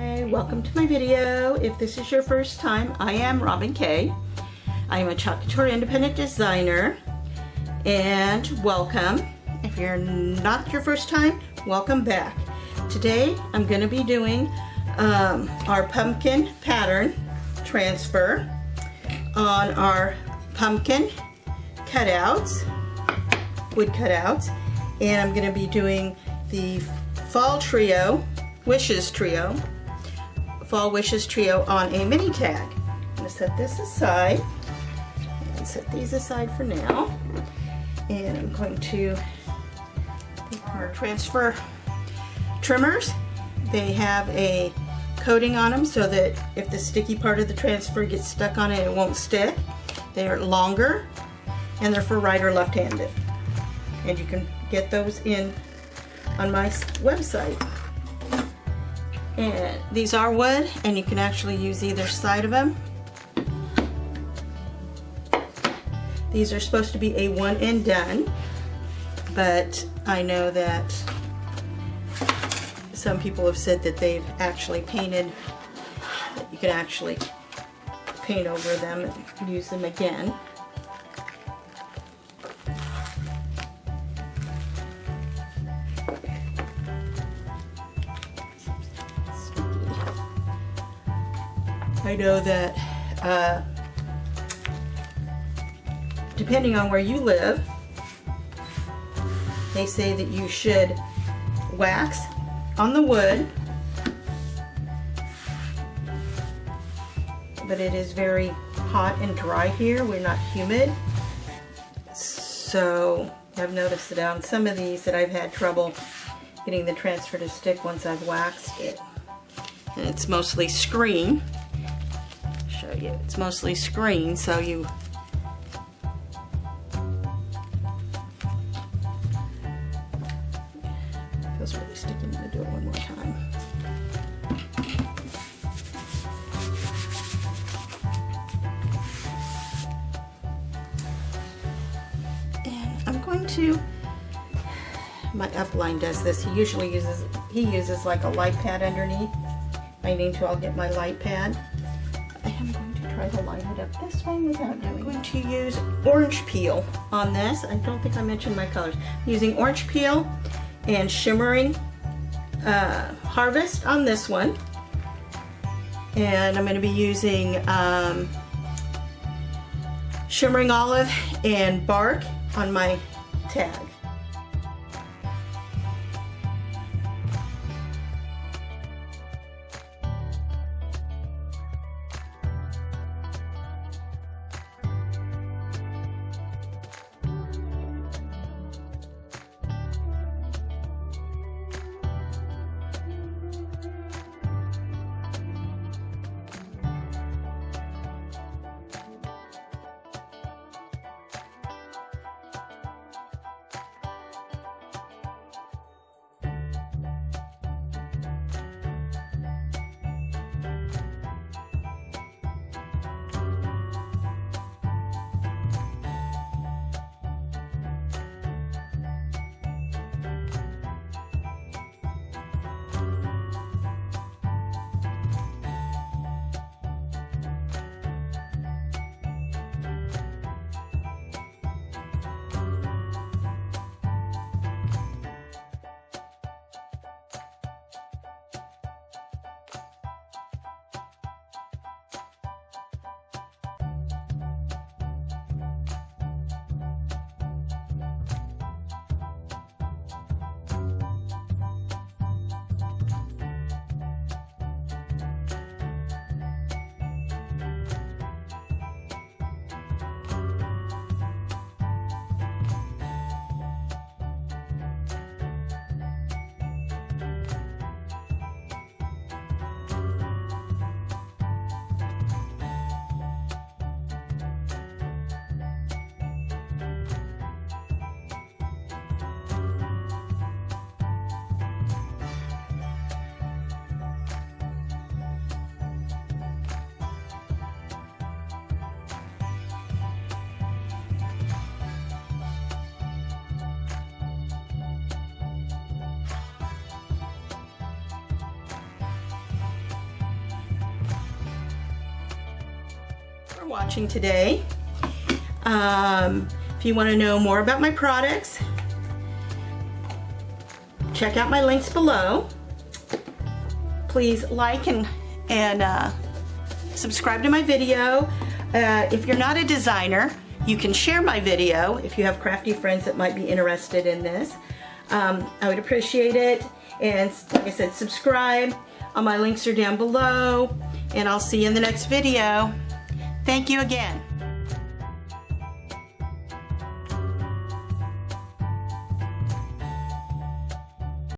Hi, welcome to my video. If this is your first time, I am Robin Kay. I am a Chalk Couture independent designer, and welcome. If you're not your first time, welcome back. Today I'm going to be doing our pumpkin pattern transfer on our pumpkin cutouts, wood cutouts, and I'm going to be doing the Fall Trio, Fall Wishes Trio on a mini tag. I'm going to set this aside and set these aside for now, and I'm going to take our transfer trimmers. They have a coating on them so that if the sticky part of the transfer gets stuck on it, it won't stick. They are longer and they're for right or left-handed, and you can get those in on my website. And these are wood, and you can actually use either side of them. These are supposed to be a one and done, but I know that some people have said that they've actually painted, that you can actually paint over them and use them again. I know that depending on where you live, they say that you should wax on the wood, but it is very hot and dry here. We're not humid, so I've noticed that on some of these that I've had trouble getting the transfer to stick once I've waxed it. And it's mostly screen. Show you, it's mostly screen, so you feels really sticky. I'm going to do it one more time. And I'm going to, my upline does this. He usually uses like a light pad underneath. I need to, I'll get my light pad. I am going to try to line it up this way without doing. I'm going to use orange peel on this. I don't think I mentioned my colors. I'm using orange peel and shimmering harvest on this one, and I'm going to be using shimmering olive and bark on my tag. watching today. If you want to know more about my products, check out my links below. Please like and subscribe to my video. If you're not a designer, you can share my video if you have crafty friends that might be interested in this. I would appreciate it. And like I said, subscribe. All my links are down below. And I'll see you in the next video. Thank you again.